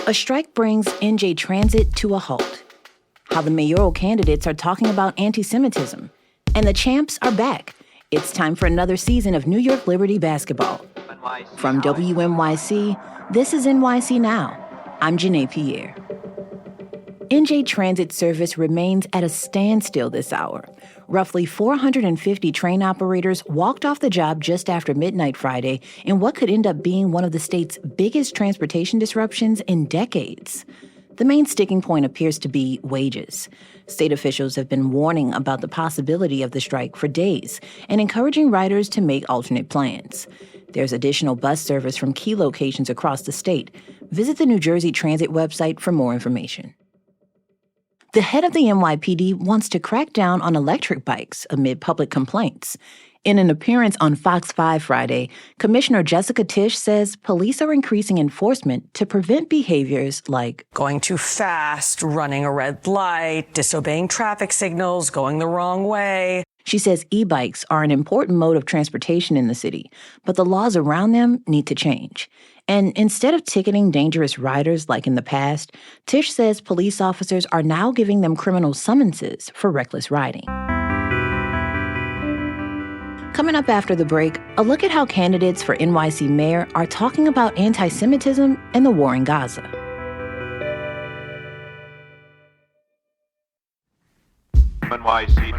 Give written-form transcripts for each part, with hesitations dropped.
A strike brings NJ Transit to a halt. How the mayoral candidates are talking about anti-Semitism. And the champs are back. It's time for another season of New York Liberty basketball. From WNYC, this is NYC Now. I'm Janae Pierre. NJ Transit service remains at a standstill this hour. Roughly 450 train operators walked off the job just after midnight Friday in what could end up being one of the state's biggest transportation disruptions in decades. The main sticking point appears to be wages. State officials have been warning about the possibility of the strike for days and encouraging riders to make alternate plans. There's additional bus service from key locations across the state. Visit the New Jersey Transit website for more information. The head of the NYPD wants to crack down on electric bikes amid public complaints. In an appearance on Fox 5 Friday, Commissioner Jessica Tisch says police are increasing enforcement to prevent behaviors like going too fast, running a red light, disobeying traffic signals, going the wrong way. She says e-bikes are an important mode of transportation in the city, but the laws around them need to change. And instead of ticketing dangerous riders like in the past, Tisch says police officers are now giving them criminal summonses for reckless riding. Coming up after the break, a look at how candidates for NYC mayor are talking about anti-Semitism and the war in Gaza. WNYC.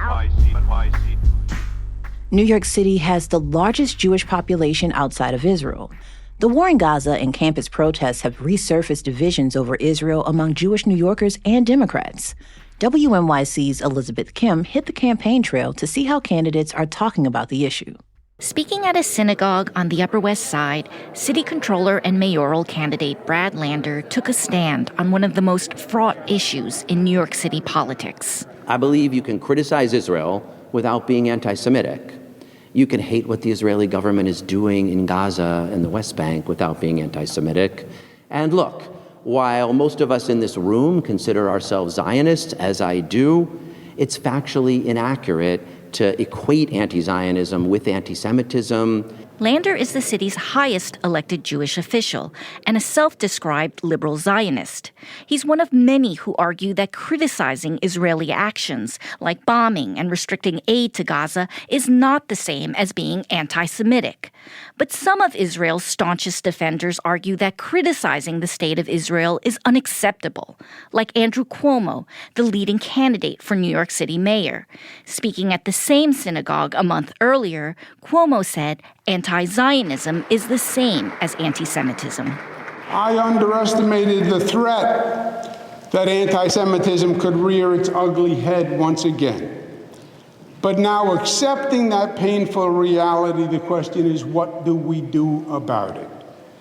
New York City has the largest Jewish population outside of Israel. The war in Gaza and campus protests have resurfaced divisions over Israel among Jewish New Yorkers and Democrats. WNYC's Elizabeth Kim hit the campaign trail to see how candidates are talking about the issue. Speaking at a synagogue on the Upper West Side, city controller and mayoral candidate Brad Lander took a stand on one of the most fraught issues in New York City politics. I believe you can criticize Israel without being anti-Semitic. You can hate what the Israeli government is doing in Gaza and the West Bank without being anti-Semitic. And look, while most of us in this room consider ourselves Zionists, as I do, it's factually inaccurate to equate anti-Zionism with anti-Semitism. Lander is the city's highest elected Jewish official and a self-described liberal Zionist. He's one of many who argue that criticizing Israeli actions, like bombing and restricting aid to Gaza, is not the same as being anti-Semitic. But some of Israel's staunchest defenders argue that criticizing the state of Israel is unacceptable, like Andrew Cuomo, the leading candidate for New York City mayor. Speaking at the same synagogue a month earlier, Cuomo said anti-Zionism is the same as anti-Semitism. I underestimated the threat that anti-Semitism could rear its ugly head once again. But now, accepting that painful reality, the question is, what do we do about it?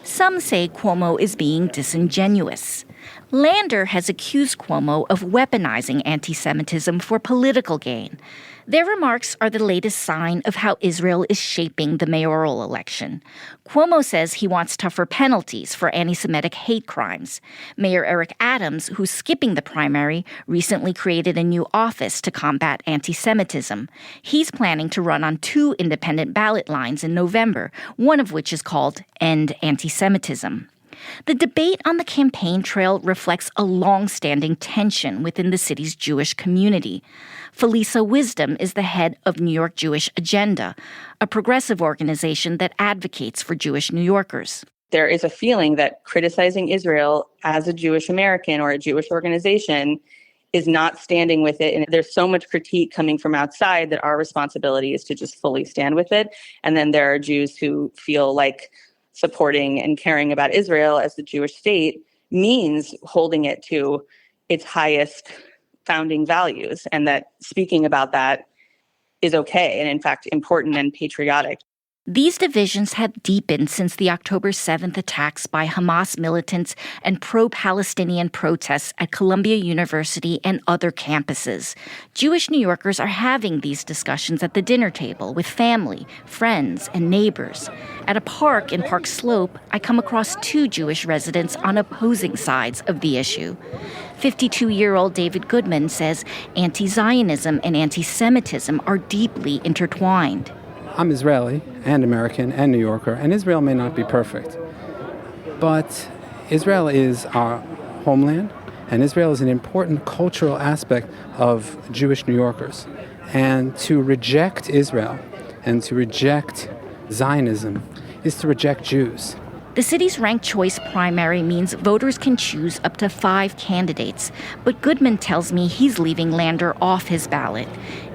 Some say Cuomo is being disingenuous. Lander has accused Cuomo of weaponizing anti-Semitism for political gain. Their remarks are the latest sign of how Israel is shaping the mayoral election. Cuomo says he wants tougher penalties for anti-Semitic hate crimes. Mayor Eric Adams, who's skipping the primary, recently created a new office to combat anti-Semitism. He's planning to run on 2 independent ballot lines in November, one of which is called End Anti-Semitism. The debate on the campaign trail reflects a long-standing tension within the city's Jewish community. Felisa Wisdom is the head of New York Jewish Agenda, a progressive organization that advocates for Jewish New Yorkers. There is a feeling that criticizing Israel as a Jewish American or a Jewish organization is not standing with it. And there's so much critique coming from outside that our responsibility is to just fully stand with it. And then there are Jews who feel like supporting and caring about Israel as the Jewish state means holding it to its highest founding values, and that speaking about that is okay and, in fact, important and patriotic. These divisions have deepened since the October 7th attacks by Hamas militants and pro-Palestinian protests at Columbia University and other campuses. Jewish New Yorkers are having these discussions at the dinner table with family, friends, and neighbors. At a park in Park Slope, I come across 2 Jewish residents on opposing sides of the issue. 52-year-old David Goodman says anti-Zionism and anti-Semitism are deeply intertwined. I'm Israeli and American and New Yorker, and Israel may not be perfect. But Israel is our homeland, and Israel is an important cultural aspect of Jewish New Yorkers. And to reject Israel and to reject Zionism is to reject Jews. The city's ranked choice primary means voters can choose up to 5 candidates, but Goodman tells me he's leaving Lander off his ballot.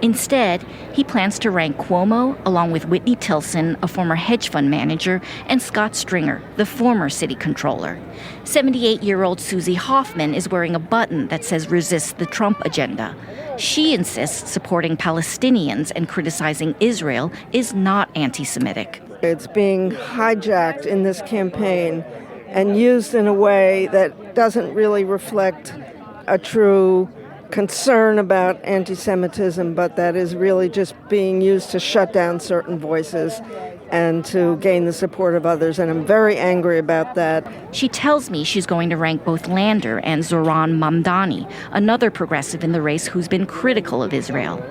Instead, he plans to rank Cuomo along with Whitney Tilson, a former hedge fund manager, and Scott Stringer, the former city controller. 78-year-old Susie Hoffman is wearing a button that says resist the Trump agenda. She insists supporting Palestinians and criticizing Israel is not anti-Semitic. It's being hijacked in this campaign and used in a way that doesn't really reflect a true concern about anti-Semitism, but that is really just being used to shut down certain voices and to gain the support of others, and I'm very angry about that. She tells me she's going to rank both Lander and Zohran Mamdani, another progressive in the race who's been critical of Israel.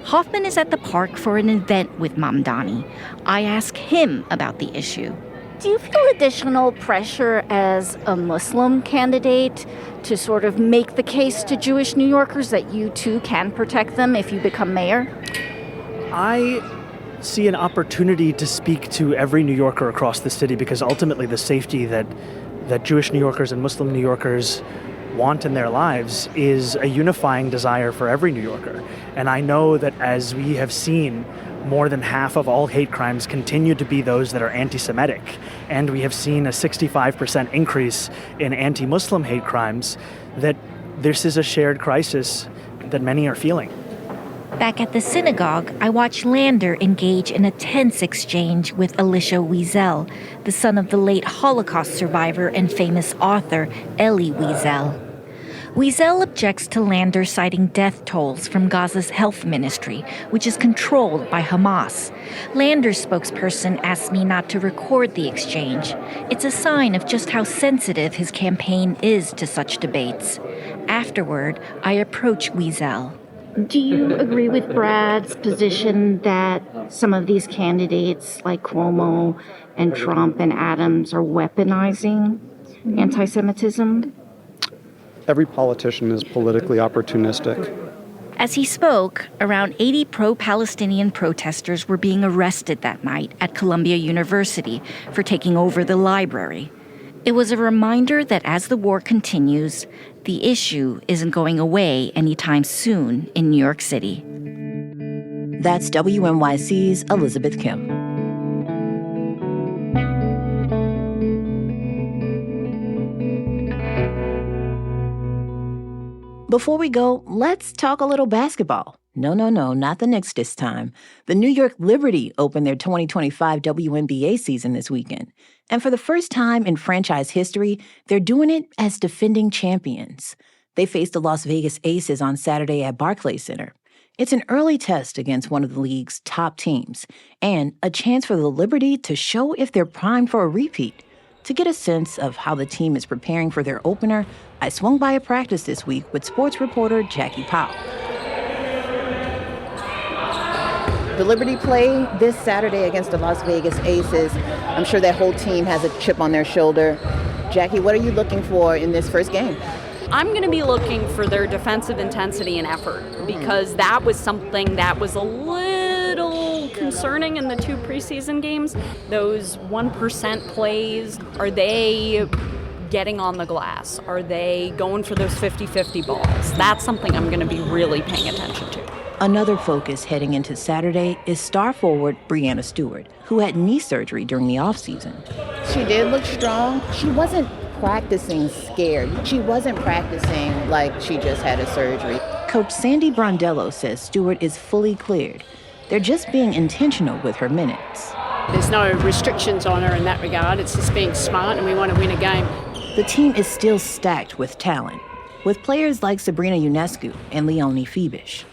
Hoffman is at the park for an event with Mamdani. I ask him about the issue. Do you feel additional pressure as a Muslim candidate to sort of make the case to Jewish New Yorkers that you too can protect them if you become mayor? I see an opportunity to speak to every New Yorker across the city, because ultimately the safety that Jewish New Yorkers and Muslim New Yorkers want in their lives is a unifying desire for every New Yorker. And I know that as we have seen, more than half of all hate crimes continue to be those that are anti-Semitic. And we have seen a 65% increase in anti-Muslim hate crimes, that this is a shared crisis that many are feeling. Back at the synagogue, I watch Lander engage in a tense exchange with Elisha Wiesel, the son of the late Holocaust survivor and famous author Elie Wiesel. Wiesel objects to Lander citing death tolls from Gaza's health ministry, which is controlled by Hamas. Lander's spokesperson asked me not to record the exchange. It's a sign of just how sensitive his campaign is to such debates. Afterward, I approach Wiesel. Do you agree with Brad's position that some of these candidates like Cuomo and Trump and Adams are weaponizing anti-Semitism? Every politician is politically opportunistic. As he spoke, around 80 pro-Palestinian protesters were being arrested that night at Columbia University for taking over the library. It was a reminder that as the war continues, the issue isn't going away anytime soon in New York City. That's WNYC's Elizabeth Kim. Before we go, let's talk a little basketball. No, not the Knicks this time. The New York Liberty opened their 2025 WNBA season this weekend. And for the first time in franchise history, they're doing it as defending champions. They faced the Las Vegas Aces on Saturday at Barclays Center. It's an early test against one of the league's top teams, and a chance for the Liberty to show if they're primed for a repeat. To get a sense of how the team is preparing for their opener, I swung by a practice this week with sports reporter Jackie Powell. The Liberty play this Saturday against the Las Vegas Aces. I'm sure that whole team has a chip on their shoulder. Jackie, what are you looking for in this first game? I'm going to be looking for their defensive intensity and effort, because that was something that was a little concerning in the 2 preseason games. Those 1% plays, are they getting on the glass? Are they going for those 50-50 balls? That's something I'm going to be really paying attention to. Another focus heading into Saturday is star forward Breanna Stewart, who had knee surgery during the offseason. She did look strong. She wasn't practicing scared. She wasn't practicing like she just had a surgery. Coach Sandy Brondello says Stewart is fully cleared. They're just being intentional with her minutes. There's no restrictions on her in that regard. It's just being smart, and we want to win a game. The team is still stacked with talent, with players like Sabrina Ionescu and Leonie Febish.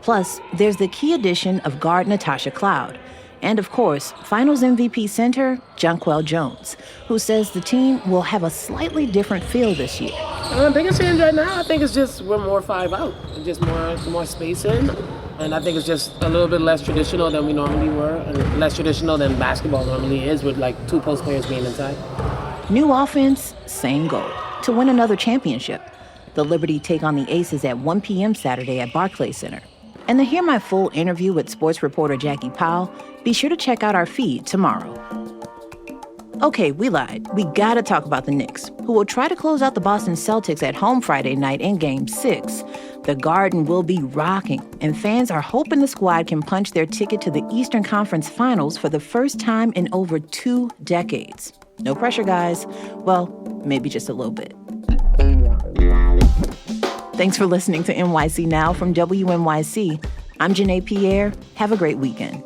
Plus, there's the key addition of guard Natasha Cloud, and of course, Finals MVP center Jonquel Jones, who says the team will have a slightly different feel this year. The biggest change right now, I think it's just we're more 5 out, just more spacing, and I think it's just a little bit less traditional than we normally were, and less traditional than basketball normally is, with like 2 post players being inside. New offense, same goal, to win another championship. The Liberty take on the Aces at 1 p.m. Saturday at Barclays Center. And to hear my full interview with sports reporter Jackie Powell, be sure to check out our feed tomorrow. Okay, we lied. We gotta talk about the Knicks, who will try to close out the Boston Celtics at home Friday night in Game 6. The Garden will be rocking, and fans are hoping the squad can punch their ticket to the Eastern Conference Finals for the first time in over 2 decades. No pressure, guys. Well, maybe just a little bit. Thanks for listening to NYC Now from WNYC. I'm Janae Pierre. Have a great weekend.